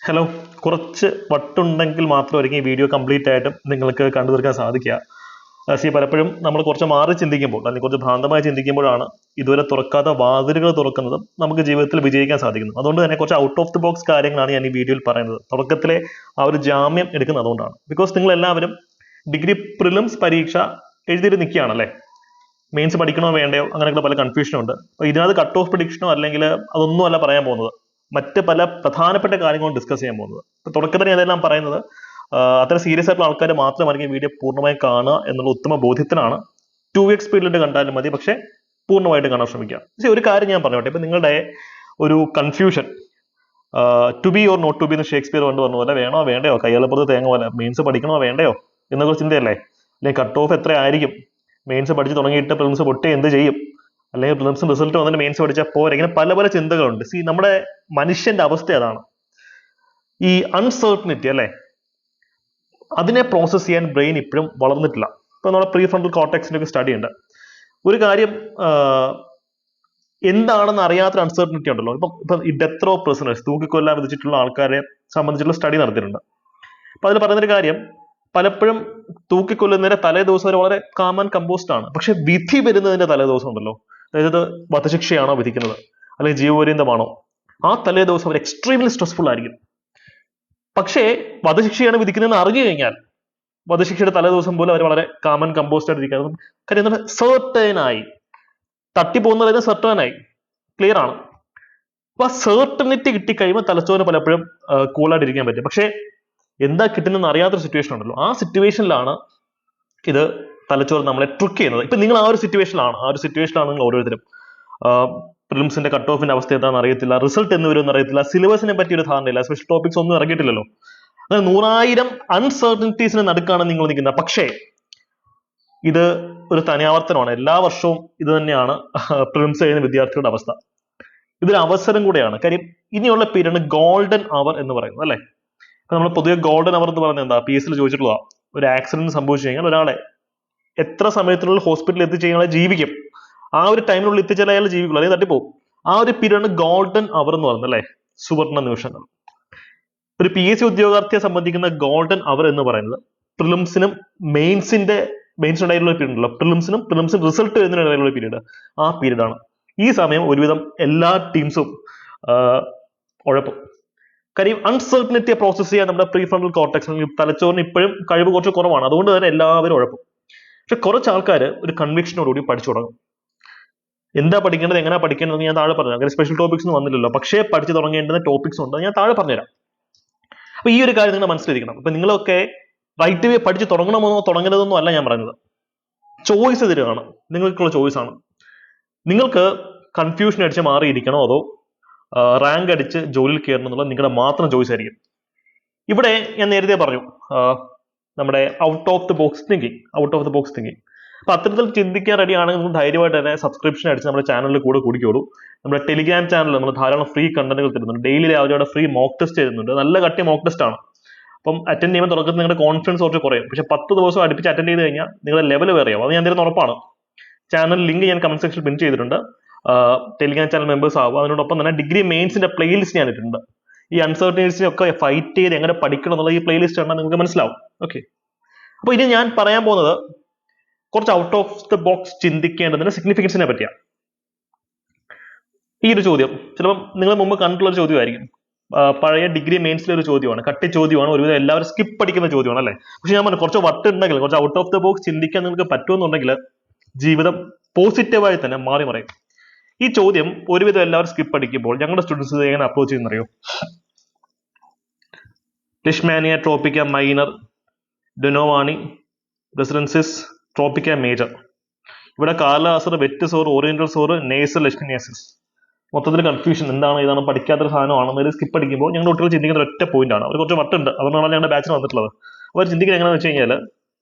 Hello, കുറച്ച് വട്ടുണ്ടെങ്കിൽ മാത്രമായിരിക്കും ഈ വീഡിയോ കംപ്ലീറ്റ് ആയിട്ടും നിങ്ങൾക്ക് കണ്ടു തീർക്കാൻ സാധിക്കുക. പലപ്പോഴും നമ്മൾ കുറച്ച് മാറി ചിന്തിക്കുമ്പോൾ അല്ലെങ്കിൽ കുറച്ച് ഭ്രാന്തമായി ചിന്തിക്കുമ്പോഴാണ് ഇതുവരെ തുറക്കാത്ത വാതിലുകൾ തുറക്കുന്നതും നമുക്ക് ജീവിതത്തിൽ വിജയിക്കാൻ സാധിക്കുന്നത്. അതുകൊണ്ട് തന്നെ കുറച്ച് ഔട്ട് ഓഫ് ദി ബോക്സ് കാര്യങ്ങളാണ് ഞാൻ ഈ വീഡിയോയിൽ പറയുന്നത്. തുടക്കത്തിലെ ആ ഒരു ജാമ്യം എടുക്കുന്നത് അതുകൊണ്ടാണ്. ബിക്കോസ് നിങ്ങൾ എല്ലാവരും ഡിഗ്രി പ്രിലിംസ് പരീക്ഷ എഴുതിയിട്ട് നിൽക്കുകയാണല്ലേ. മെയിൻസ് പഠിക്കണോ വേണ്ടയോ അങ്ങനെയൊക്കെ പല കൺഫ്യൂഷനും ഉണ്ട്. അപ്പോൾ ഇതിനകത്ത് കട്ട് ഓഫ് പ്രഡിക്ഷനോ അല്ലെങ്കിൽ അതൊന്നും അല്ല പറയാൻ പോകുന്നത്. മറ്റ് പല പ്രധാനപ്പെട്ട കാര്യങ്ങളും ഡിസ്കസ് ചെയ്യാൻ പോകുന്നത്. ഇപ്പൊ തുടക്കത്തിൽ അതെല്ലാം പറയുന്നത് അത്ര സീരിയസ് ആയിട്ടുള്ള ആൾക്കാർ മാത്രമായിരിക്കും വീഡിയോ പൂർണ്ണമായും കാണുക എന്നുള്ള ഉത്തമ ബോധ്യത്തിനാണ്. 2x സ്പീഡിലിട്ട് കണ്ടാലും മതി, പക്ഷെ പൂർണ്ണമായിട്ട് കാണാൻ ശ്രമിക്കുക. പക്ഷേ ഒരു കാര്യം ഞാൻ പറഞ്ഞോട്ടെ, ഇപ്പൊ നിങ്ങളുടെ ഒരു confusion to be or not to be എന്ന് ഷേക്സ്പിയർ കൊണ്ട് പറഞ്ഞ പോലെ വേണോ വേണ്ടയോ, കയ്യാളപ്പുറത്ത് തേങ്ങ പോലെ മെയിൻസ് പഠിക്കണോ വേണ്ടയോ എന്നൊക്കെ ചിന്തയല്ലേ. അല്ലെങ്കിൽ കട്ട് ഓഫ് എത്ര ആയിരിക്കും, മെയിൻസ് പഠിച്ച് തുടങ്ങിയിട്ട് പ്രിലിംസ് പൊട്ടി എന്ത് ചെയ്യും, അല്ലെങ്കിൽ പ്രിലിംസ് റിസൾട്ട് വന്നിട്ട് മെയിൻസ് പഠിച്ചാൽ പോരെ, ഇങ്ങനെ പല പല ചിന്തകളുണ്ട്. നമ്മുടെ മനുഷ്യന്റെ അവസ്ഥ അതാണ്. ഈ അൺസർട്ടനിറ്റി അല്ലെ, അതിനെ പ്രോസസ് ചെയ്യാൻ ബ്രെയിൻ ഇപ്പോഴും വളർന്നിട്ടില്ല. ഇപ്പൊ നമ്മുടെ പ്രീ ഫ്രണ്ടൽ കോർട്ടെക്സിന്റെ ഒക്കെ സ്റ്റഡി ഉണ്ട്. ഒരു കാര്യം എന്താണെന്ന് അറിയാത്ത അൺസർട്ടനിറ്റി ഉണ്ടല്ലോ. ഇപ്പൊ ഈ ഡെത്ത് റോ പ്രിസണേഴ്സ്, തൂക്കിക്കൊല്ലാൻ വിധിച്ചിട്ടുള്ള ആൾക്കാരെ സംബന്ധിച്ചുള്ള സ്റ്റഡി നടത്തിയിട്ടുണ്ട്. അപ്പൊ അതിൽ പറയുന്നൊരു കാര്യം, പലപ്പോഴും തൂക്കിക്കൊല്ലുന്നതിന്റെ തലേ ദിവസം വരെ വളരെ കാം ആൻഡ് കമ്പോസ്റ്റ് ആണ്. പക്ഷെ വിധി വരുന്നതിന്റെ തലേ ദിവസം ഉണ്ടല്ലോ, അതായത് വധശിക്ഷയാണോ വിധിക്കുന്നത് അല്ലെങ്കിൽ ജീവപര്യന്തമാണോ, ആ തലേ ദിവസം അവർ എക്സ്ട്രീംലി സ്ട്രെസ്ഫുൾ ആയിരിക്കും. പക്ഷേ വധശിക്ഷയാണ് വിധിക്കുന്നതെന്ന് അറിഞ്ഞു കഴിഞ്ഞാൽ വധശിക്ഷയുടെ തലേ ദിവസം പോലും അവർ വളരെ കാം ആൻഡ് കമ്പോസ്റ്റ് ആയിട്ടിരിക്കുന്നത്. കാര്യം എന്താണ്, സെർട്ടേനായി തട്ടിപ്പോകുന്നതിന് സെർട്ടേനായി ക്ലിയർ ആണ്. അപ്പൊ ആ സെർട്ടനിറ്റി കിട്ടിക്കഴിയുമ്പോൾ തലച്ചോറിന് പലപ്പോഴും കൂളായിട്ടിരിക്കാൻ പറ്റും. പക്ഷേ എന്താ കിട്ടുന്നതെന്ന് അറിയാത്തൊരു സിറ്റുവേഷൻ ഉണ്ടല്ലോ, ആ സിറ്റുവേഷനിലാണ് ഇത് തലച്ചോറ് നമ്മളെ ട്രിക്ക് ചെയ്യുന്നത്. ഇപ്പൊ നിങ്ങൾ ആ ഒരു സിറ്റുവേഷനിലാണ് നിങ്ങൾ ഓരോരുത്തരും. പ്രിലിംസിന്റെ കട്ട് ഓഫിന്റെ അവസ്ഥ എന്താണെന്ന് അറിയത്തില്ല, റിസൾട്ട് എന്ന് വരുമെന്ന് അറിയത്തില്ല, സിലബസിനെ പറ്റി ഒരു ധാരണയില്ല, സ്പെഷ്യൽ ടോപ്പിക്സ് ഒന്നും ഇറങ്ങിയിട്ടില്ലല്ലോ. അങ്ങനെ 100,000 അൺസർട്ടനിറ്റീസിന് നടുക്കാണ് നിങ്ങൾ നിൽക്കുന്നത്. പക്ഷേ ഇത് ഒരു തനിയാവർത്തനമാണ്. എല്ലാ വർഷവും ഇത് തന്നെയാണ് പ്രിലിംസ് ചെയ്യുന്ന വിദ്യാർത്ഥികളുടെ അവസ്ഥ. ഇതൊരു അവസരം കൂടെയാണ്. കാര്യം ഇനിയുള്ള പീരീഡ് ഗോൾഡൻ അവർ എന്ന് പറയുന്നത് അല്ലെ. നമ്മൾ പൊതുവെ ഗോൾഡൻ അവർ എന്ന് പറയുന്നത് എന്താ, PSL ചോദിച്ചിട്ടുള്ളതാ. ഒരു ആക്സിഡന്റ് സംഭവിച്ചു കഴിഞ്ഞാൽ ഒരാളെ എത്ര സമയത്തിനുള്ളിൽ ഹോസ്പിറ്റലിൽ എത്തിച്ചു ജീവിക്കും, ആ ഒരു ടൈമിനുള്ളിൽ എത്തിച്ചാൽ അയാൾ ജീവിക്കുള്ളൂ, അല്ലെങ്കിൽ തട്ടിപ്പോകും. ആ ഒരു പീരീഡ് ഗോൾഡൻ അവർ എന്ന് പറയുന്നത് അല്ലെ, സുവർണ നിമിഷങ്ങൾ. ഒരു PSC ഉദ്യോഗാർത്ഥിയെ സംബന്ധിക്കുന്ന ഗോൾഡൻ അവർ എന്ന് പറയുന്നത് പ്രിലിംസിനും മെയിൻസിനുണ്ടായിട്ടുള്ള പീരീഡ് ഉണ്ടല്ലോ, പ്രിലിംസിനും റിസൾട്ട് വരുന്നതിനിടയിലുള്ള പീരീഡ്, ആ പീരീഡാണ്. ഈ സമയം ഒരുവിധം എല്ലാ ടീംസും ഉഴപ്പും. കാര്യം അൺസർട്ടനിറ്റിയെ പ്രോസസ് ചെയ്യാൻ നമ്മുടെ പ്രീ ഫ്രണ്ടൽ കോർട്ടെക്സ് തലച്ചോറിന് ഇപ്പോഴും കഴിവ് കുറച്ച് കുറവാണ്. അതുകൊണ്ട് തന്നെ എല്ലാവരും ഉഴപ്പും. പക്ഷെ കുറച്ച് ആൾക്കാർ ഒരു കൺവിക്ഷനോടുകൂടി പഠിച്ചു തുടങ്ങും. എന്താ പഠിക്കേണ്ടത്, എങ്ങനെയാ പഠിക്കേണ്ടത് ഞാൻ താഴെ പറഞ്ഞു. അങ്ങനെ സ്പെഷ്യൽ ടോപ്പിക്സ് ഒന്നും വന്നില്ലല്ലോ, പക്ഷേ പഠിച്ചു തുടങ്ങേണ്ടുന്ന ടോപ്പിക്സ് ഉണ്ട്, ഞാൻ താഴെ പറഞ്ഞുതരാം. അപ്പൊ ഈ ഒരു കാര്യം നിങ്ങൾ മനസ്സിലിരിക്കണം. അപ്പൊ നിങ്ങളൊക്കെ റൈറ്റ് വേ പഠിച്ച് തുടങ്ങണമെന്നോ തുടങ്ങരുതെന്നോ അല്ല ഞാൻ പറയുന്നത്. ചോയ്സ് തരികയാണ്, നിങ്ങൾക്കുള്ള ചോയ്സ് ആണ്. നിങ്ങൾക്ക് കൺഫ്യൂഷൻ അടിച്ച് മാറിയിരിക്കണോ അതോ റാങ്ക് അടിച്ച് ജോലിയിൽ കയറണം എന്നുള്ളത് നിങ്ങളുടെ മാത്രം ചോയ്സ് ആയിരിക്കും. ഇവിടെ ഞാൻ നേരത്തെ പറഞ്ഞു നമ്മുടെ out of the box thinking. അപ്പൊ അത്തരത്തിൽ ചിന്തിക്കാൻ റെഡി ആണെങ്കിൽ നിങ്ങൾ ധൈര്യമായിട്ട് തന്നെ സബ്സ്ക്രിപ്ഷൻ അടിച്ച് നമ്മുടെ ചാനലിൽ കൂടിക്കോളൂ. നമ്മുടെ ടെലിഗ്രാം ചാനലിൽ നമ്മൾ ധാരാളം ഫ്രീ കണ്ടന്റുകൾ തരുന്നുണ്ട്. ഡെയിലി അവരുടെ ഫ്രീ മോക്ക് ടെസ്റ്റ് തരുന്നുണ്ട്. നല്ല കട്ടി മോക്ക് ടെസ്റ്റ് ആണ്. അപ്പം അറ്റൻഡ് ചെയ്യുമ്പോൾ തുടക്കത്തിൽ നിങ്ങളുടെ കോൺഫിഡൻസ് കുറച്ച് കുറയും. പക്ഷെ 10 ദിവസം അടുപ്പിച്ച് അറ്റൻഡ് ചെയ്ത് കഴിഞ്ഞാൽ നിങ്ങളുടെ ലെവൽ വേറെയാവും. അത് ഞാൻ തരുന്ന ഉറപ്പാണ്. ചാനൽ ലിങ്ക് ഞാൻ കമന്റ് സെക്ഷനിൽ പിൻ ചെയ്തിട്ടുണ്ട്. ടെലിഗ്രാം ചാനൽ മെമ്പേഴ്സ് ആവും. അതിനോടൊപ്പം തന്നെ ഡിഗ്രി മെയിൻസിന്റെ പ്ലേലിസ്റ്റ് ഞാൻ ഇട്ടിട്ടുണ്ട്. ഈ അൺസർട്ടനിറ്റീസിനൊക്കെ ഫൈറ്റ് ചെയ്ത് എങ്ങനെ പഠിക്കണം എന്നുള്ള ഈ പ്ലേലിസ്റ്റ് കണ്ടാൽ നിങ്ങൾക്ക് മനസ്സിലാവും. ഓക്കെ, അപ്പൊ ഇനി ഞാൻ പറയാൻ പോകുന്നത് കുറച്ച് ഔട്ട് ഓഫ് ദ ബോക്സ് ചിന്തിക്കേണ്ടതിന്റെ സിഗ്നിഫിക്കൻസിനെ പറ്റിയാണ്. ഈ ഒരു ചോദ്യം ചിലപ്പോൾ നിങ്ങൾ മുമ്പ് കണ്ടിട്ടുള്ള ഒരു ചോദ്യമായിരിക്കും. പഴയ ഡിഗ്രി മെയിൻസിലെ ഒരു ചോദ്യമാണ്, കട്ടി ചോദ്യമാണ്, ഒരുവിധം എല്ലാവരും സ്കിപ്പ് അടിക്കുന്ന ചോദ്യമാണ് അല്ലെ. പക്ഷെ ഞാൻ പറഞ്ഞു, കുറച്ച് വട്ട് ഉണ്ടെങ്കിൽ, കുറച്ച് ഔട്ട് ഓഫ് ദ ബോക്സ് ചിന്തിക്കാൻ നിങ്ങൾക്ക് പറ്റുമെന്നുണ്ടെങ്കിൽ ജീവിതം പോസിറ്റീവായി തന്നെ മാറി മറിയും. ഈ ചോദ്യം ഒരുവിധം എല്ലാവരും സ്കിപ്പ് അടിക്കുമ്പോൾ ഞങ്ങളുടെ സ്റ്റുഡൻസ് എങ്ങനെ അപ്രോച്ച് ചെയ്യുന്നറിയോ? Leishmania tropica minor, donovani, recidivans, tropica major. ഇവിടെ kala azar, wet oriental sore, nasal leishmaniasis. മൊത്തത്തിൽ കൺഫ്യൂഷൻ, എന്താണ് ഇതാണ് പഠിക്കാത്തൊരു സാധനമാണെന്ന് സ്കിപ്പ് അടിക്കുമ്പോൾ ഞങ്ങളുടെ കുട്ടികൾ ചിന്തിക്കുന്ന ഒറ്റ പോയിന്റ് ആണ്. അവർ കുറച്ച് വട്ടുണ്ട്, അതുകൊണ്ടാണ് ഞങ്ങളുടെ ബാച്ചിൽ വന്നിട്ടുള്ളത്. അവർ ചിന്തിക്കുന്നത് എങ്ങനെയാണെന്ന് വെച്ച് കഴിഞ്ഞാൽ,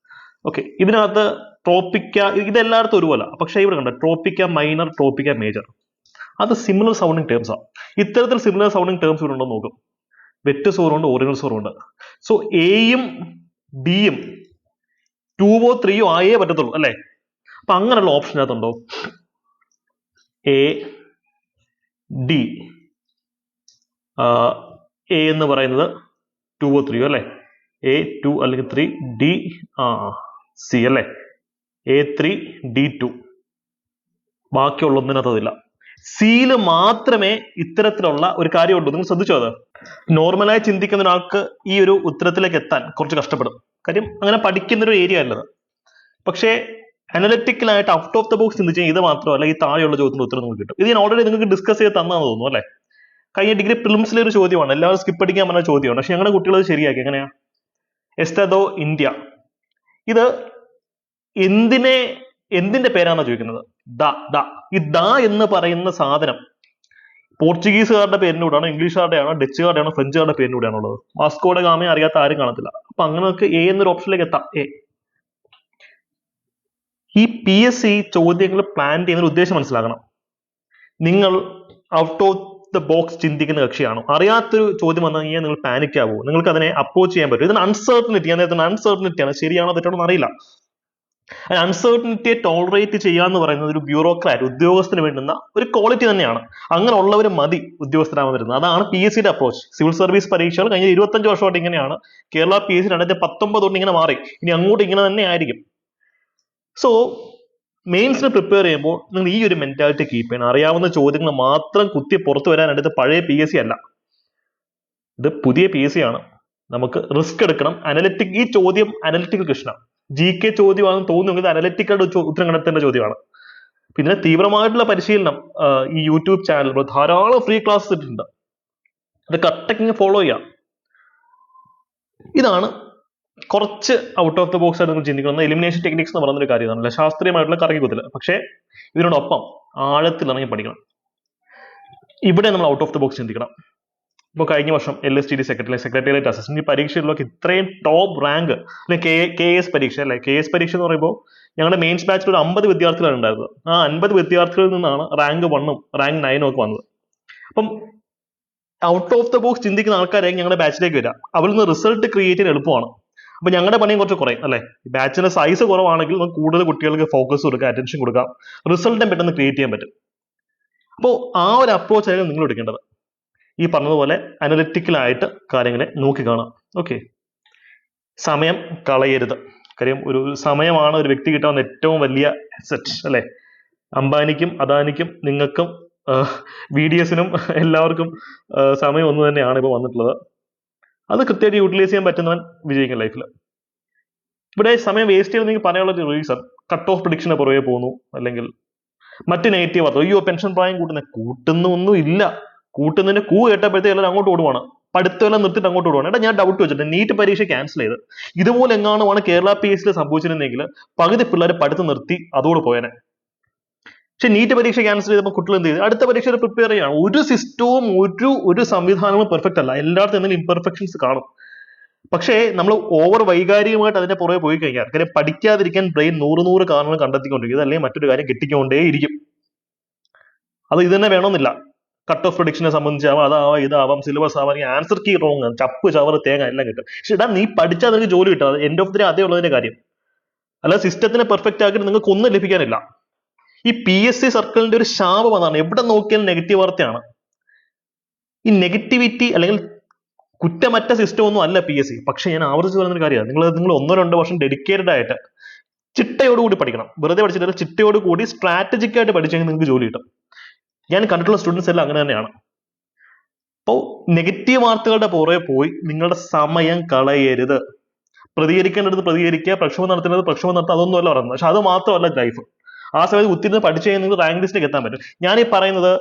ഓക്കെ, ഇതിനകത്ത് ട്രോപ്പിക്ക ഇതെല്ലായിടത്തും ഒരുപോലെ, പക്ഷേ ഇവിടെ കണ്ട ട്രോപ്പിക്ക മൈനർ, ട്രോപ്പിക്ക മേജർ, അത് സിമിലർ സൗണ്ടിങ് ടേംസ് ആണ്. ഇത്തരത്തിൽ സിമിലർ സൗണ്ടിങ് ടേംസ് ഇവിടെ ഉണ്ടോ നോക്കും. വെറ്റ് സോറുണ്ട്, ഓറിയന്റൽ സോറുണ്ട്. സോ എയും ബിയും 2ഓ 3ഓ ആയേ പറ്റത്തുള്ളൂ അല്ലെ. അപ്പൊ അങ്ങനെയുള്ള ഓപ്ഷൻ അകത്തുണ്ടോ? എ, ഡി, എ എന്ന് പറയുന്നത് 2 3 അല്ലേ, A2 അല്ലെങ്കിൽ 3, D C അല്ലേ, A3 D2, ബാക്കിയുള്ളതിനകത്തതില്ല. സിയിൽ മാത്രമേ ഇത്തരത്തിലുള്ള ഒരു കാര്യമുള്ളൂ. നിങ്ങൾ ശ്രദ്ധിച്ചോ? അത് നോർമലായി ചിന്തിക്കുന്ന ഒരാൾക്ക് ഈ ഒരു ഉത്തരത്തിലേക്ക് എത്താൻ കുറച്ച് കഷ്ടപ്പെടും. കാര്യം അങ്ങനെ പഠിക്കുന്ന ഒരു ഏരിയ അല്ലത്. പക്ഷേ അനലറ്റിക്കലായിട്ട് ഔട്ട് ഓഫ് ദ ബോക്സ് ചിന്തിച്ചാൽ ഇത് മാത്രമല്ല, ഈ താഴെയുള്ള ചോദ്യത്തിന് ഉത്തരം നിങ്ങൾക്ക് കിട്ടും. ഇത് ഞാൻ ഓൾറെഡി നിങ്ങൾക്ക് ഡിസ്കസ് ചെയ്ത് തന്നാന്ന് തോന്നുന്നു അല്ലേ. കഴിഞ്ഞ ഡിഗ്രി പ്രിലിംസിലെ ഒരു ചോദ്യമാണ്, എല്ലാവരും സ്കിപ്പ് അടിക്കാൻ പറഞ്ഞ ചോദ്യമാണ്. പക്ഷെ ഞങ്ങളുടെ കുട്ടികൾ അത് ശരിയാക്കി. എങ്ങനെയാ? എസ്തദോ ഇന്ത്യ, ഇത് എന്തിന്റെ പേരാണോ ചോദിക്കുന്നത്? ദ. ഈ ദ എന്ന് പറയുന്ന സാധനം പോർച്ചുഗീസുകാരുടെ പേരിലൂടെയാണോ, ഇംഗ്ലീഷുകാരുടെയാണോ, ഡച്ചുകാരുടെയാണോ, ഫ്രഞ്ചുകാരുടെ പേരിലൂടെയാണോ ഉള്ളത്? വാസ്കോഡ ഗാമയെ അറിയാത്ത ആരും കാണത്തില്ല. അപ്പൊ അങ്ങനെ നമുക്ക് എ എന്നൊരു ഓപ്ഷനിലേക്ക് എത്താം. എ. ഈ PSC ചോദ്യങ്ങൾ പ്ലാൻ ചെയ്യുന്ന ഒരു ഉദ്ദേശം മനസ്സിലാക്കണം. നിങ്ങൾ ഔട്ട് ഓഫ് ദ ബോക്സ് ചിന്തിക്കുന്ന കക്ഷിയാണോ? അറിയാത്തൊരു ചോദ്യം വന്നു കഴിഞ്ഞാൽ നിങ്ങൾ പാനിക് ആവുമോ? നിങ്ങൾക്ക് അതിനെ അപ്രോച്ച് ചെയ്യാൻ പറ്റും. ഇതിന് അൺസർട്ടനിറ്റി, അൺസർട്ടനിറ്റിയാണ്. ശരിയാണോ തെറ്റാണോ അറിയില്ല. അൺസർട്ടനിറ്റിയെ ടോളറേറ്റ് ചെയ്യാന്ന് പറയുന്നത് ഒരു ബ്യൂറോക്രാറ്റ്, ഉദ്യോഗസ്ഥന് വേണ്ടുന്ന ഒരു ക്വാളിറ്റി തന്നെയാണ്. അങ്ങനെ ഉള്ളവർ മതി ഉദ്യോഗസ്ഥരാകാൻ വരുന്നത്. അതാണ് PSCയുടെ അപ്രോച്ച്. സിവിൽ സർവീസ് പരീക്ഷകൾ കഴിഞ്ഞ 25 വർഷമായിട്ട് ഇങ്ങനെയാണ്. കേരള PSC 2019 തൊട്ട് ഇങ്ങനെ മാറി. ഇനി അങ്ങോട്ട് ഇങ്ങനെ തന്നെ ആയിരിക്കും. സോ മെയിൻസിന് പ്രിപ്പയർ ചെയ്യുമ്പോൾ നിങ്ങൾ ഈ ഒരു മെന്റാലിറ്റി കീപ്പ് ചെയ്യണം. അറിയാവുന്ന ചോദ്യങ്ങൾ മാത്രം കുത്തി പുറത്തു വരാനായിട്ട് പഴയ PSC അല്ല, ഇത് പുതിയ PSC ആണ്. നമുക്ക് റിസ്ക് എടുക്കണം. ഈ ചോദ്യം അനലിറ്റിക്കൽ ക്വസ്റ്റനാണ്. GK ചോദ്യമാണെന്ന് തോന്നുമെങ്കിൽ അനലിറ്റിക്കൽ ഉത്തരം കണ്ടെത്തേണ്ട ചോദ്യമാണ്. പിന്നെ തീവ്രമായിട്ടുള്ള പരിശീലനം ഈ യൂട്യൂബ് ചാനൽ ധാരാളം ഫ്രീ ക്ലാസ് ഇട്ടിട്ടുണ്ട്. അത് കറക്റ്റ് ഫോളോ ചെയ്യാം. ഇതാണ് കുറച്ച് ഔട്ട് ഓഫ് ദ ബോക്സ് ആയിട്ട് നിങ്ങൾ ചിന്തിക്കുന്ന എലിമിനേഷൻ ടെക്നിക്സ് എന്ന് പറയുന്ന ഒരു കാര്യമാണ്. ശാസ്ത്രീയമായിട്ടുള്ള കറങ്ങിക്കുത്തില്ല. പക്ഷേ ഇതിനോടൊപ്പം ആഴത്തിൽ ഇറങ്ങി പഠിക്കണം. ഇവിടെ നമ്മൾ ഔട്ട് ഓഫ് ദ ബോക്സ് ചിന്തിക്കണം. ഇപ്പോൾ കഴിഞ്ഞ വർഷം LSTD സെക്രട്ടേറിയറ്റ് അസിസ്റ്റന്റ് പരീക്ഷയിലൊക്കെ ഇത്രയും ടോപ്പ് റാങ്ക്, അല്ലെങ്കിൽ KS പരീക്ഷ അല്ലെ. KS പരീക്ഷ എന്ന് പറയുമ്പോൾ ഞങ്ങളുടെ മെയിൻസ് ബാച്ചിൽ ഒരു 50 വിദ്യാർത്ഥികളാണ് ഉണ്ടായിരുന്നത്. ആ 50 വിദ്യാർത്ഥികളിൽ നിന്നാണ് റാങ്ക് 1ഉം റാങ്ക് 9ഉം ഒക്കെ വന്നത്. അപ്പം ഔട്ട് ഓഫ് ദ ബോക്സ് ചിന്തിക്കുന്ന ആൾക്കാരായിരിക്കും ഞങ്ങളുടെ ബാച്ചിലേക്ക് വരിക. അവരിൽ നിന്ന് റിസൾട്ട് ക്രിയേറ്റ് ചെയ്യാൻ എളുപ്പമാണ്. അപ്പൊ ഞങ്ങളുടെ പണിയും കുറച്ച് കുറയും അല്ലെ. ബാച്ചിന്റെ സൈസ് കുറവാണെങ്കിൽ നമുക്ക് കൂടുതൽ കുട്ടികൾക്ക് ഫോക്കസ് കൊടുക്കുക, അറ്റൻഷൻ കൊടുക്കാം, റിസൾട്ടും പെട്ടെന്ന് ക്രിയേറ്റ് ചെയ്യാൻ പറ്റും. അപ്പോൾ ആ ഒരു അപ്രോച്ച് ആയിരിക്കും നിങ്ങൾ എടുക്കേണ്ടത്. ഈ പറഞ്ഞതുപോലെ അനലിറ്റിക്കലായിട്ട് കാര്യങ്ങളെ നോക്കി കാണാം. ഓക്കെ, സമയം കളയരുത്. കാര്യം ഒരു സമയമാണ് ഒരു വ്യക്തി കിട്ടാവുന്ന ഏറ്റവും വലിയ അസറ്റ് അല്ലെ. അംബാനിക്കും അദാനിക്കും നിങ്ങൾക്കും VDSനും എല്ലാവർക്കും സമയം ഒന്ന് തന്നെയാണ് ഇപ്പോൾ വന്നിട്ടുള്ളത്. അത് കൃത്യമായിട്ട് യൂട്ടിലൈസ് ചെയ്യാൻ പറ്റുന്നവൻ വിജയിക്കും ലൈഫിൽ. ഇവിടെ സമയം വേസ്റ്റ് ചെയ്യുന്ന പറയാനുള്ള ഒരു റീസൺ കട്ട് ഓഫ് പ്രിഡിക്ഷന് പുറകെ പോകുന്നു, അല്ലെങ്കിൽ മറ്റ് നെഗറ്റീവ് വാർത്ത. അയ്യോ പെൻഷൻ പ്രായം കൂട്ടുന്നൊന്നും ഇല്ല. കൂട്ടുന്നതിന്റെ കേട്ടപ്പോഴത്തേക്ക് എല്ലാവരും അങ്ങോട്ട് ഓടുവാണ്. പഠിത്തമെല്ലാം നിർത്തിയിട്ട് അങ്ങോട്ട് ഓടുവാണ്. ഞാൻ ഡൗട്ട് വെച്ചിട്ട് നീറ്റ് പരീക്ഷ ക്യാൻസൽ ചെയ്ത്. ഇതുപോലെ എങ്ങാനുമാണ് കേരള PSC സംഭവിച്ചിരുന്നെങ്കിൽ പകുതി പിള്ളേർ പഠിത്തം നിർത്തി അതോട് പോയനെ. പക്ഷെ നീറ്റ് പരീക്ഷ ക്യാൻസൽ ചെയ്തപ്പോൾ കുട്ടികൾ എന്ത് ചെയ്തു? അടുത്ത പരീക്ഷ പ്രിപ്പയർ ചെയ്യണം. ഒരു സിസ്റ്റവും ഒരു സംവിധാനവും പെർഫെക്റ്റ് അല്ല. എല്ലായിടത്തും എന്തെങ്കിലും ഇംപെർഫെക്ഷൻസ് കാണും. പക്ഷേ നമ്മൾ ഓവർ വൈകാരികമായിട്ട് അതിന്റെ പുറകെ പോയി കഴിഞ്ഞാൽ, കാര്യം പഠിക്കാതിരിക്കാൻ ബ്രെയിൻ 100 കാരണങ്ങൾ കണ്ടെത്തിക്കൊണ്ടിരിക്കും. അല്ലെങ്കിൽ മറ്റൊരു കാര്യം കിട്ടിക്കൊണ്ടേയിരിക്കും. അത് ഇത് തന്നെ വേണമെന്നില്ല. കട്ട് ഓഫ് പ്രൊഡിക്ഷനെ സംബന്ധിച്ചാവാം, അതാവാം, ഇതാവാം, സിലബസ് ആവാം, ആൻസർ കീ റോങ്, ചപ്പ് ചവറ് തേങ്ങ എല്ലാം കിട്ടും. പക്ഷെ നീ പഠിച്ചാൽ നിനക്ക് ജോലി കിട്ടും. എൻഡ് ഓഫ് ദി ഡേ അതേ ഉള്ളതിന്റെ കാര്യം. അല്ലാതെ സിസ്റ്റത്തിനെ പെർഫെക്റ്റ് ആക്കിയിട്ട് നിങ്ങൾക്ക് ഒന്നും ലഭിക്കാനില്ല. ഈ PSC സർക്കിളിന്റെ ഒരു ശാപം അതാണ്. എവിടെ നോക്കിയാലും നെഗറ്റീവ് വാർത്തയാണ്. ഈ നെഗറ്റിവിറ്റി അല്ലെങ്കിൽ കുറ്റമറ്റ സിസ്റ്റം ഒന്നും അല്ല PSC. പക്ഷെ ഞാൻ ആവർത്തിച്ച് പറയുന്ന കാര്യമാണ്, നിങ്ങൾ 1-2 വർഷം ഡെഡിക്കേറ്റഡ് ആയിട്ട് ചിട്ടയോടുകൂടി പഠിക്കണം. വെറുതെ പഠിച്ചിട്ട് ചിട്ടയോടുകൂടി സ്ട്രാറ്റജിക് ആയിട്ട് പഠിച്ചെങ്കിൽ നിങ്ങൾക്ക് ജോലി കിട്ടും. ഞാൻ കണ്ടിട്ടുള്ള സ്റ്റുഡൻസ് എല്ലാം അങ്ങനെ തന്നെയാണ്. അപ്പോൾ നെഗറ്റീവ് വാർത്തകളുടെ പുറകെ പോയി നിങ്ങളുടെ സമയം കളയരുത്. പ്രതികരിക്കേണ്ടത് പ്രതികരിക്കുക, പ്രക്ഷോഭം നടത്തേണ്ടത് പ്രക്ഷോഭം നടത്തുക, അതൊന്നുമല്ല പറയുന്നത്. പക്ഷെ അത് മാത്രമല്ല ലൈഫ്. ആ സമയത്ത് ഉത്തിരുന്ന് പഠിച്ചു കഴിഞ്ഞാൽ നിങ്ങൾക്ക് റാങ്ക് ലിസ്റ്റിലേക്ക് എത്താൻ പറ്റും. ഞാൻ ഈ പറയുന്നത്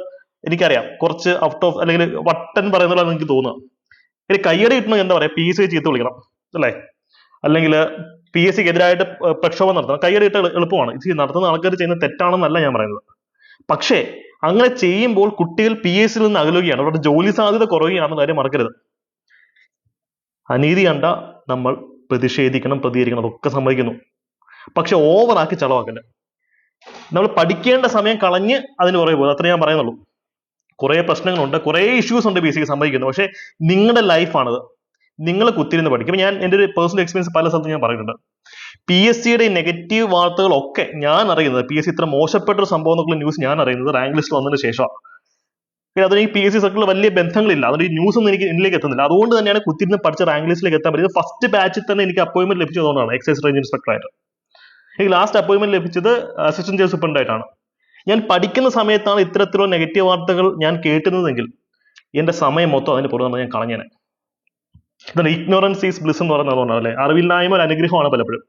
എനിക്കറിയാം കുറച്ച് ഔട്ട് ഓഫ് അല്ലെങ്കിൽ വട്ടൻ പറയുന്നതാണ് എനിക്ക് തോന്നുക. ഇനി കയ്യടി കിട്ടണമെങ്കിൽ എന്താ പറയാ, PSC ചീത്ത വിളിക്കണം അല്ലേ, അല്ലെങ്കിൽ PSCക്ക് എതിരായിട്ട് പ്രക്ഷോഭം നടത്തണം. കയ്യടി ഇട്ട എളുപ്പമാണ്. ഇത് നടത്തുന്ന ആൾക്കാർ ചെയ്യുന്ന തെറ്റാണെന്നല്ല ഞാൻ പറയുന്നത്. പക്ഷേ അങ്ങനെ ചെയ്യുമ്പോൾ കുട്ടികൾ PSCയിൽ നിന്ന് അകലുകയാണ്, അവരുടെ ജോലി സാധ്യത കുറയുകയാണെന്ന കാര്യം മറക്കരുത്. അനീതി കണ്ട നമ്മൾ പ്രതിഷേധിക്കണം, പ്രതികരിക്കണം, അതൊക്കെ സമ്മതിക്കുന്നു. പക്ഷെ ഓവറാക്കി ചളവാക്കല്ല. നമ്മൾ പഠിക്കേണ്ട സമയം കളഞ്ഞ് അതിന് പുറകെ പോകും. അത്ര ഞാൻ പറയുന്നുള്ളൂ. കുറെ പ്രശ്നങ്ങളുണ്ട്, കുറെ ഇഷ്യൂസ് ഉണ്ട് PSC സംഭവിക്കുന്നു. പക്ഷെ നിങ്ങളുടെ ലൈഫാണത്. നിങ്ങൾ കുത്തിരുന്ന് പഠിക്കും. ഞാൻ എൻ്റെ ഒരു പേഴ്സണൽ എക്സ്പീരിയൻസ് പല സ്ഥലത്തും ഞാൻ പറയുന്നുണ്ട്. PSCയുടെ നെഗറ്റീവ് വാർത്തകളൊക്കെ ഞാൻ അറിയുന്നത്, PSC ഇത്ര മോശപ്പെട്ട ഒരു സംഭവം എന്നുള്ള ന്യൂസ് ഞാൻ അറിയുന്നത് റാങ്ക് ലിസ്റ്റ് വന്നതിന് ശേഷമാണ്. അതിന് ഈ PSC സർക്കിളിൽ വലിയ ബന്ധങ്ങളില്ല, അതുകൊണ്ട് ഈ ന്യൂസ് ഒന്നും എനിക്ക് എന്നിലേക്ക് എത്തുന്നില്ല. അതുകൊണ്ട് തന്നെയാണ് കുത്തിരുന്ന് പഠിച്ച റാങ്ക് ലിസ്റ്റിലേക്ക് എത്താൻ പറ്റിയത്. ഫസ്റ്റ് ബാച്ചിൽ തന്നെ എനിക്ക് അപ്പോയിന്റ്മെന്റ് ലഭിച്ചതുകൊണ്ടാണ് എക്സൈസ് റേഞ്ച് ഇൻസ്പെക്ടർ ആയിട്ട്. എനിക്ക് ലാസ്റ്റ് അപ്പോയിന്റ്മെന്റ് ലഭിച്ചത് അസിസ്റ്റന്റ് ജയിൽ സൂപ്രണ്ട് ആയിട്ടാണ്. ഞാൻ പഠിക്കുന്ന സമയത്താണ് ഇത്തരത്തിലുള്ള നെഗറ്റീവ് വാർത്തകൾ ഞാൻ കേട്ടുന്നതെങ്കിൽ എന്റെ സമയം മൊത്തം അതിന് പുറത്ത് ഞാൻ കളഞ്ഞേനെ. ഇതാണ് ഇഗ്നോറൻസ് ഈസ് ബ്ലിസ് എന്ന് പറയുന്നത് അല്ലെ, അറിവില്ലായ്മ ഒരു അനുഗ്രഹമാണ് പലപ്പോഴും.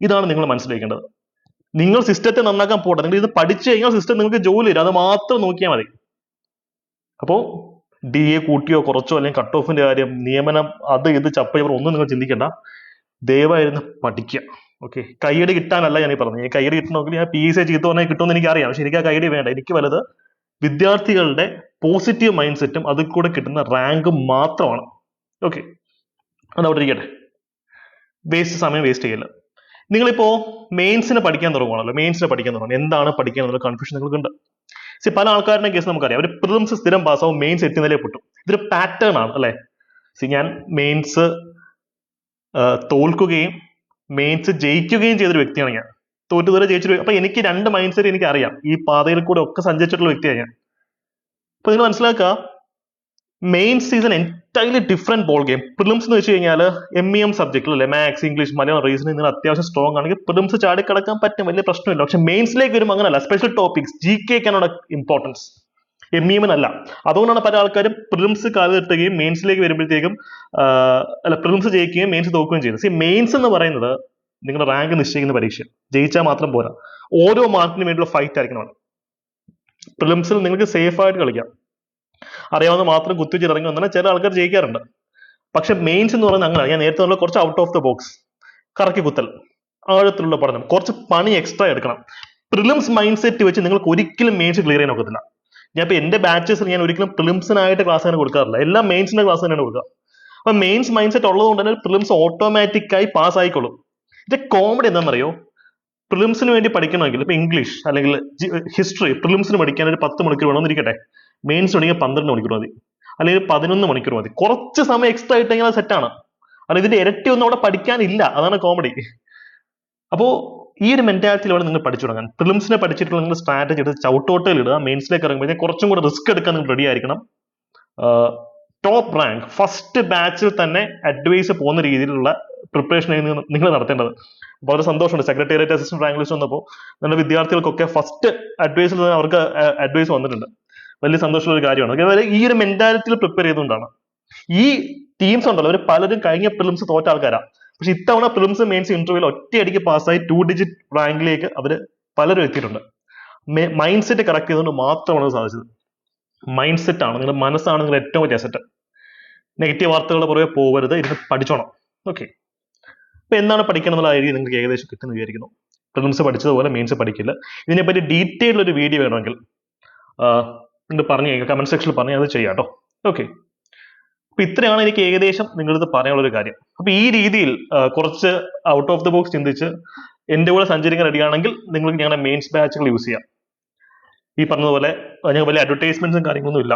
ഇതാണ് നിങ്ങൾ മനസ്സിലാക്കേണ്ടത്. നിങ്ങൾ സിസ്റ്റത്തെ നന്നാക്കാൻ പോട്ടെ, നിങ്ങൾ ഇത് പഠിച്ചു കഴിഞ്ഞാൽ സിസ്റ്റം നിങ്ങൾക്ക് ജോലി തരും, അത് മാത്രം നോക്കിയാൽ മതി. അപ്പോ DA കൂട്ടിയോ കുറച്ചോ അല്ലെങ്കിൽ കട്ട് ഓഫിന്റെ കാര്യം, നിയമനം, അത് ഇത് ചപ്പയവർ ഒന്നും നിങ്ങൾ ചിന്തിക്കേണ്ട. ദയവായിരുന്നു പഠിക്കുക. ഓക്കെ, കൈയടി കിട്ടാനല്ല ഞാൻ ഈ പറഞ്ഞത്. ഈ കൈയടി കിട്ടണമെങ്കിൽ ഞാൻ PSC ചീത്ത പറഞ്ഞാൽ കിട്ടുമെന്ന് എനിക്കറിയാം. പക്ഷെ എനിക്ക് ആ കൈയടി വേണ്ട. എനിക്ക് വലുത് വിദ്യാർത്ഥികളുടെ പോസിറ്റീവ് മൈൻഡ് സെറ്റും അതിൽ കൂടെ കിട്ടുന്ന റാങ്കും മാത്രമാണ്. ഓക്കെ, അതവിടെ ഇരിക്കട്ടെ. സമയം വേസ്റ്റ് ചെയ്യില്ല. നിങ്ങളിപ്പോ മെയിൻസിന് പഠിക്കാൻ തുടങ്ങുകയാണല്ലോ. എന്താണ് പഠിക്കാൻ എന്നുള്ള കൺഫ്യൂഷൻ നിങ്ങൾക്കുണ്ട്. പല ആൾക്കാരുടെ കേസ് നമുക്കറിയാം, അവർ പ്രിലിംസ് സ്ഥിരം പാസ്സാവും, മെയിൻസ് 8 നിലയെ പൊട്ടും. ഇതൊരു പാറ്റേൺ ആണ് അല്ലെ. ഞാൻ മെയിൻസ് തോൽക്കുകയും മെയിൻസ് ജയിക്കുകയും ചെയ്തൊരു വ്യക്തിയാണ് ഞാൻ. തോറ്റുതരെ ജയിച്ചൊരു, അപ്പൊ എനിക്ക് 2 മൈൻഡ് സെറ്റ് എനിക്ക് അറിയാം. ഈ പാതയിൽ കൂടെ ഒക്കെ സഞ്ചരിച്ചിട്ടുള്ള വ്യക്തിയാണ് ഞാൻ. അപ്പൊ നിങ്ങൾ മനസ്സിലാക്കുക, mains is N entirely different ball game. Prelims എന്ന് വെച്ച് കഴിഞ്ഞാൽ MEM സബ്ജക്റ്റിൽ അല്ലെ, മാത്സ്, ഇംഗ്ലീഷ്, മലയാളം, റീസണിംഗ് നിങ്ങൾ അത്യാവശ്യം സ്ട്രോങ് ആണെങ്കിൽ പ്രിലിംസ് ചാടിക്കിടക്കാൻ പറ്റും, വലിയ പ്രശ്നമില്ല. പക്ഷെ മെയിൻസിലേക്ക് വരുമ്പോൾ അങ്ങനല്ല. സ്പെഷ്യൽ ടോപ്പിക്സ് GK-ക്കാണ് ഇമ്പോർട്ടൻസ്, MEM-നല്ല. അതുകൊണ്ടാണ് പല ആൾക്കാരും പ്രിലിംസ് കാലെത്തുകയും മെയിൻസിലേക്ക് വരുമ്പോഴത്തേക്കും പ്രിലിംസ് ജയിക്കുകയും മെയിൻസ് തോക്കുകയും ചെയ്യുന്നത്. മെയിൻസ് എന്ന് പറയുന്നത് നിങ്ങളുടെ റാങ്ക് നിശ്ചയിക്കുന്ന പരീക്ഷ. ജയിച്ചാൽ മാത്രം പോരാ, ഓരോ മാർക്കിന് വേണ്ടിയുള്ള ഫൈറ്റ് ആയിരിക്കണം. പ്രിലിംസിൽ നിങ്ങൾക്ക് സേഫ് ആയിട്ട് കളിക്കാം, അറിയാവുന്ന മാത്രം കുത്തിച്ചിറങ്ങി വന്നാൽ ചില ആൾക്കാർ ജയിക്കാറുണ്ട്. പക്ഷെ മെയിൻസ് എന്ന് പറയുന്നത് അങ്ങനെ, ഞാൻ നേരത്തെ പറഞ്ഞ കുറച്ച് ഔട്ട് ഓഫ് ദ ബോക്സ്, കറക്കി കുത്തൽ, ആഴത്തിലുള്ള പഠനം, കുറച്ച് പണി എക്സ്ട്രാ എടുക്കണം. പ്രിലിംസ് മൈൻഡ് സെറ്റ് വെച്ച് നിങ്ങൾക്ക് ഒരിക്കലും മെയിൻസ് ക്ലിയർ ചെയ്യാൻ ഒക്കത്തില്ല. ഞാൻ ഇപ്പൊ എന്റെ ബാച്ചസിൽ ഞാൻ ഒരിക്കലും പ്രിലിംസിനായിട്ട് ക്ലാസ് തന്നെ കൊടുക്കാറില്ല, എല്ലാം മെയിൻസിന്റെ ക്ലാസ് തന്നെയാണ് കൊടുക്കുക. അപ്പൊ മെയിൻസ് മൈൻഡ് സെറ്റ് ഉള്ളതുകൊണ്ട് തന്നെ പ്രിലിംസ് ഓട്ടോമാറ്റിക്കായി പാസ് ആയിക്കോളും. ഇതിന്റെ കോമഡി എന്താണെന്നറിയോ, പ്രിലിംസിന് വേണ്ടി പഠിക്കണമെങ്കിൽ ഇപ്പൊ ഇംഗ്ലീഷ് അല്ലെങ്കിൽ ഹിസ്റ്ററി പ്രിലിംസിന് പഠിക്കാൻ ഒരു 10 മണിക്കൂർ വേണമെന്നിരിക്കട്ടെ, മെയിൻസ് തുടങ്ങിയ 12 മണിക്കൂർ മതി, അല്ലെങ്കിൽ 11 മണിക്കൂർ മതി. കുറച്ച് സമയം എക്സ്ട്രാ ഇട്ടെങ്കിൽ അത് സെറ്റാണ്. അല്ല, ഇതിന്റെ ഇരട്ടി ഒന്നും അവിടെ പഠിക്കാനില്ല, അതാണ് കോമഡി. അപ്പോ ഈ ഒരു മെന്റാലിറ്റിയിൽ വേണം നിങ്ങൾ പഠിച്ചു തുടങ്ങാൻ. പ്രിലിംസിനെ പഠിച്ചിട്ടുള്ള നിങ്ങൾ സ്ട്രാറ്റജി എടുത്ത് ചവിട്ടോട്ടയിൽ ഇടുക. മെയിൻസിലേക്ക് ഇറങ്ങുമ്പോൾ കുറച്ചും കൂടെ റിസ്ക് എടുക്കാൻ നിങ്ങൾ റെഡി ആയിരിക്കണം. ടോപ്പ് റാങ്ക് ഫസ്റ്റ് ബാച്ചിൽ തന്നെ അഡ്വൈസ് പോകുന്ന രീതിയിലുള്ള പ്രിപ്പറേഷൻ നിങ്ങൾ നടത്തേണ്ടത്. വളരെ സന്തോഷമുണ്ട്, സെക്രട്ടേറിയറ്റ് അസിസ്റ്റന്റ് റാങ്ക് ലിസ്റ്റ് വന്നപ്പോൾ നമ്മുടെ വിദ്യാർത്ഥികൾക്കൊക്കെ ഫസ്റ്റ് അഡ്വൈസിൽ അവർക്ക് അഡ്വൈസ് വന്നിട്ടുണ്ട്. വലിയ സന്തോഷമുള്ള ഒരു കാര്യമാണ്. അതുപോലെ ഈ ഒരു മെന്റാലിറ്റിയിൽ പ്രിപ്പയർ ചെയ്തുകൊണ്ടാണ് ഈ ടീംസ് ഉണ്ടല്ലോ, അവർ പലരും കഴിഞ്ഞ പ്രിലിംസ് തോറ്റ ആൾക്കാരാണ്. പക്ഷെ ഇത്തവണ പ്രിലിംസ് മെയിൻസ് ഇന്റർവ്യൂവിൽ ഒറ്റയടിക്ക് പാസ്സായി 2 ഡിജിറ്റ് റാങ്കിലേക്ക് അവർ പലരും എത്തിയിട്ടുണ്ട്. മൈൻഡ് സെറ്റ് കറക്റ്റ് ചെയ്തുകൊണ്ട് മാത്രമാണ് അത് സാധിച്ചത്. മൈൻഡ് സെറ്റ് ആണ്, നിങ്ങളുടെ മനസ്സാണ് നിങ്ങളുടെ ഏറ്റവും വലിയ അസറ്റ്. നെഗറ്റീവ് വാർത്തകളുടെ പുറകെ പോകരുത്, ഇരുന്ന് പഠിച്ചോണം. ഓക്കെ, അപ്പൊ എന്താണ് പഠിക്കണം എന്നുള്ള ഐഡിയ നിങ്ങൾക്ക് ഏകദേശം കിട്ടുന്ന വിചാരിക്കുന്നു. പ്രിലിംസ് പഠിച്ചതുപോലെ മെയിൻസ് പഠിക്കില്ല. ഇതിനെപ്പറ്റി ഡീറ്റെയിൽ ഒരു വീഡിയോ വേണമെങ്കിൽ നിങ്ങൾ പറഞ്ഞു കഴിഞ്ഞാൽ കമന്റ് സെക്ഷനിൽ പറഞ്ഞാൽ അത് ചെയ്യാം കേട്ടോ. ഓക്കെ, അപ്പൊ ഇത്രയാണ് എനിക്ക് ഏകദേശം നിങ്ങളത് പറയാനുള്ള ഒരു കാര്യം. അപ്പൊ ഈ രീതിയിൽ കുറച്ച് ഔട്ട് ഓഫ് ദ ബോക്സ് ചിന്തിച്ച് എന്റെ കൂടെ സഞ്ചരിക്കാൻ റെഡിയാണെങ്കിൽ നിങ്ങൾക്ക് ഞങ്ങളുടെ മെയിൻസ് ബാച്ചുകൾ യൂസ് ചെയ്യാം. ഈ പറഞ്ഞതുപോലെ ഞങ്ങൾ വലിയ അഡ്വർടൈസ്മെന്റ്സും കാര്യങ്ങളൊന്നും ഇല്ല.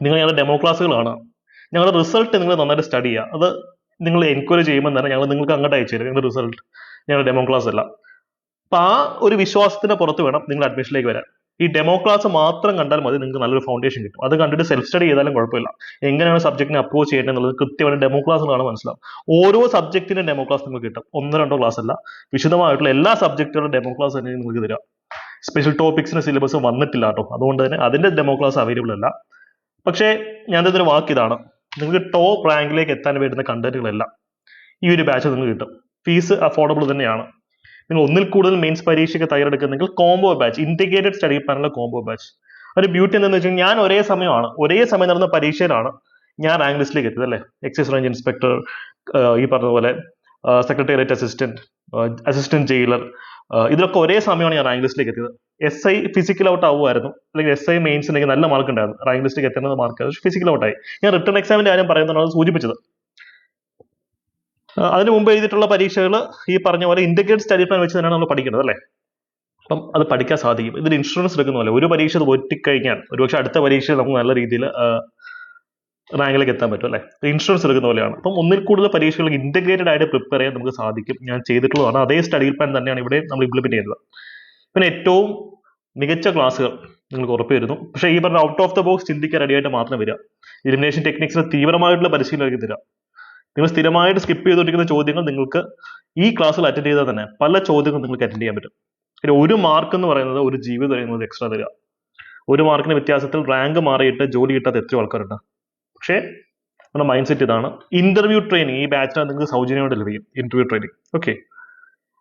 നിങ്ങൾ ഞങ്ങളുടെ ഡെമോ ക്ലാസ്സുകൾ കാണുക, ഞങ്ങളുടെ റിസൾട്ട് നിങ്ങൾ നന്നായിട്ട് സ്റ്റഡി ചെയ്യുക. അത് നിങ്ങൾ എൻക്വയറി ചെയ്യുമ്പോൾ തന്നെ ഞങ്ങൾ നിങ്ങൾക്ക് അങ്ങോട്ട് അയച്ചു തരും നിങ്ങളുടെ റിസൾട്ട്, ഞങ്ങളുടെ ഡെമോ ക്ലാസ് അല്ല. അപ്പൊ ആ ഒരു വിശ്വാസത്തിന്റെ പുറത്ത് വേണം നിങ്ങൾ അഡ്മിഷനിലേക്ക് വരാൻ. ഈ ഡെമോ ക്ലാസ് മാത്രം കണ്ടാൽ മതി, നിങ്ങൾക്ക് നല്ലൊരു ഫൗണ്ടേഷൻ കിട്ടും. അത് കണ്ടിട്ട് സെൽഫ് സ്റ്റഡി ചെയ്താലും കുഴപ്പമില്ല. എങ്ങനെയാണ് സബ്ജക്റ്റിനെ അപ്രോച്ച് ചെയ്യേണ്ടത് എന്നുള്ളത് കൃത്യമായിട്ട് ഡെമോ ക്ലാസ്സുകളാണ് മനസ്സിലാവും. ഓരോ സബ്ജക്റ്റിന്റെ ഡെമോ ക്ലാസ് നിങ്ങൾക്ക് കിട്ടും, 1-2 ക്ലാസ് അല്ല, വിശദമായിട്ടുള്ള എല്ലാ സബ്ജക്റ്റുകളുടെ ഡെമോ ക്ലാസ് തന്നെ നിങ്ങൾക്ക് തരാം. സ്പെഷ്യൽ ടോപ്പിക്സിന് സിലബസ് വന്നിട്ടില്ല കേട്ടോ, അതുകൊണ്ട് തന്നെ അതിന്റെ ഡെമോ ക്ലാസ് അവൈലബിൾ അല്ല. പക്ഷേ ഞാൻ ഇതിന്റെ വാക്ക് ഇതാണ്, നിങ്ങൾക്ക് ടോപ്പ് റാങ്കിലേക്ക് എത്താൻ വേണ്ടുന്ന കണ്ടന്റുകളെല്ലാം ഈ ഒരു ബാച്ച് നിങ്ങൾക്ക് കിട്ടും. ഫീസ് അഫോർഡബിൾ തന്നെയാണ്. നിങ്ങൾ ഒന്നിൽ കൂടുതൽ മെയിൻസ് പരീക്ഷയ്ക്ക് തയ്യാറെടുക്കുന്നെങ്കിൽ combo batch, integrated study panel combo batch. ഒരു ബ്യൂട്ടി എന്താണെന്ന് വെച്ചാൽ ഞാൻ ഒരേ സമയം നടന്ന പരീക്ഷയിലാണ് ഞാൻ റാങ്ക് ലിസ്റ്റിലേക്ക് എത്തിയത് അല്ലേ. എക്സൈസ് റേഞ്ച് ഇൻസ്പെക്ടർ, ഈ പറഞ്ഞ പോലെ സെക്രട്ടേറിയറ്റ് അസിസ്റ്റന്റ് ജയിലർ, ഇതിലൊക്കെ ഒരേ സമയമാണ് ഞാൻ റാങ്ക് ലിസ്റ്റിലേക്ക് എത്തിയത്. SI ഫിസിക്കൽ ഔട്ട് ആവുമായിരുന്നു, അല്ലെങ്കിൽ SI മെയിൻസിലേക്ക് നല്ല മാർക്ക് ഉണ്ടായിരുന്നു, റാങ്ക് ലിസ്റ്റിലേക്ക് എത്തുന്നത് മാർക്ക് ഫിസിക്കൽ ഔട്ടായി. ഞാൻ റിട്ടേൺ എക്സാമിന്റെ കാര്യം പറയുന്നതാണ് സൂചിപ്പിച്ചത്. അതിന് മുമ്പ് എഴുതിയിട്ടുള്ള പരീക്ഷകൾ ഈ പറഞ്ഞ പോലെ ഇന്റഗ്രേറ്റഡ് സ്റ്റഡി പ്ലാൻ വെച്ച് തന്നെയാണ് നമ്മൾ പഠിക്കുന്നത് അല്ലേ. അപ്പം അത് പഠിക്കാൻ സാധിക്കും. ഇതിൽ ഇൻഷുറൻസ് എടുക്കുന്ന പോലെ ഒരു പരീക്ഷ ഒറ്റിക്കഴിഞ്ഞാൽ ഒരുപക്ഷെ അടുത്ത പരീക്ഷയിൽ നമുക്ക് നല്ല രീതിയിൽ റാങ്കിലേക്ക് എത്താൻ പറ്റും അല്ലേ. ഇൻഷുറൻസ് എടുക്കുന്ന പോലെയാണ്. അപ്പം ഒന്നിൽ കൂടുതൽ പരീക്ഷകൾ ഇന്റഗ്രേറ്റഡ് ആയിട്ട് പ്രിപ്പയർ ചെയ്യാൻ നമുക്ക് സാധിക്കും. ഞാൻ ചെയ്തിട്ടുള്ളതാണ്, അതേ സ്റ്റഡി പ്ലാൻ തന്നെയാണ് ഇവിടെ നമ്മൾ ഇംപ്ലിമെന്റ് ചെയ്യുന്നത്. പിന്നെ ഏറ്റവും മികച്ച ക്ലാസ്സുകൾ നിങ്ങൾക്ക് ഉറപ്പ് വരുന്നു. പക്ഷേ ഈ പറഞ്ഞ ഔട്ട് ഓഫ് ദ ബോക്സ് ചിന്തിക്കാൻ റെഡിയായിട്ട് മാത്രം വരിക. എലിമിനേഷൻ ടെക്നിക്സിന് തീവ്രമായിട്ടുള്ള പരിശീലനം തരിക. നിങ്ങൾ സ്ഥിരമായിട്ട് സ്കിപ്പ് ചെയ്തുകൊണ്ടിരിക്കുന്ന ചോദ്യങ്ങൾ നിങ്ങൾക്ക് ഈ ക്ലാസ്സിൽ അറ്റൻഡ് ചെയ്താൽ തന്നെ പല ചോദ്യങ്ങളും നിങ്ങൾക്ക് അറ്റൻഡ് ചെയ്യാൻ പറ്റും. പിന്നെ 1 മാർക്ക് എന്ന് പറയുന്നത് ഒരു ജീവിതം പറയുന്നത് എക്സ്ട്രാ തരിക. 1 മാർക്കിന് വ്യത്യാസത്തിൽ റാങ്ക് മാറിയിട്ട് ജോലി കിട്ടാത്ത എത്രയോ ആൾക്കാരുണ്ട്. പക്ഷേ നമ്മുടെ മൈൻഡ് സെറ്റ് ഇതാണ്. ഇന്റർവ്യൂ ട്രെയിനിങ് ഈ ബാച്ചിൽ നിങ്ങൾക്ക് സൗജന്യമായിട്ട് ലഭിക്കും. Interview training. ഓക്കെ,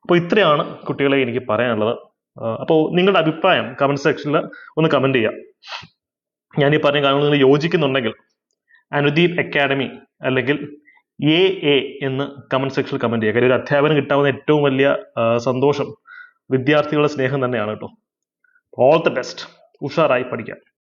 അപ്പോൾ ഇത്രയാണ് കുട്ടികളെ എനിക്ക് പറയാനുള്ളത്. അപ്പോൾ നിങ്ങളുടെ അഭിപ്രായം കമന്റ് സെക്ഷനിൽ ഒന്ന് കമന്റ് ചെയ്യാം. ഞാൻ ഈ പറഞ്ഞ കാര്യങ്ങൾ നിങ്ങൾ യോജിക്കുന്നുണ്ടെങ്കിൽ അനുദീപ് അക്കാഡമി അല്ലെങ്കിൽ AA എന്ന് കമന്റ് സെക്ഷനിൽ കമന്റ് ചെയ്യുക. കാര്യം ഒരു അധ്യാപനം കിട്ടാവുന്ന ഏറ്റവും വലിയ സന്തോഷം വിദ്യാർത്ഥികളുടെ സ്നേഹം തന്നെയാണ് കേട്ടോ. All the best. ഉഷാറായി പഠിക്കാം.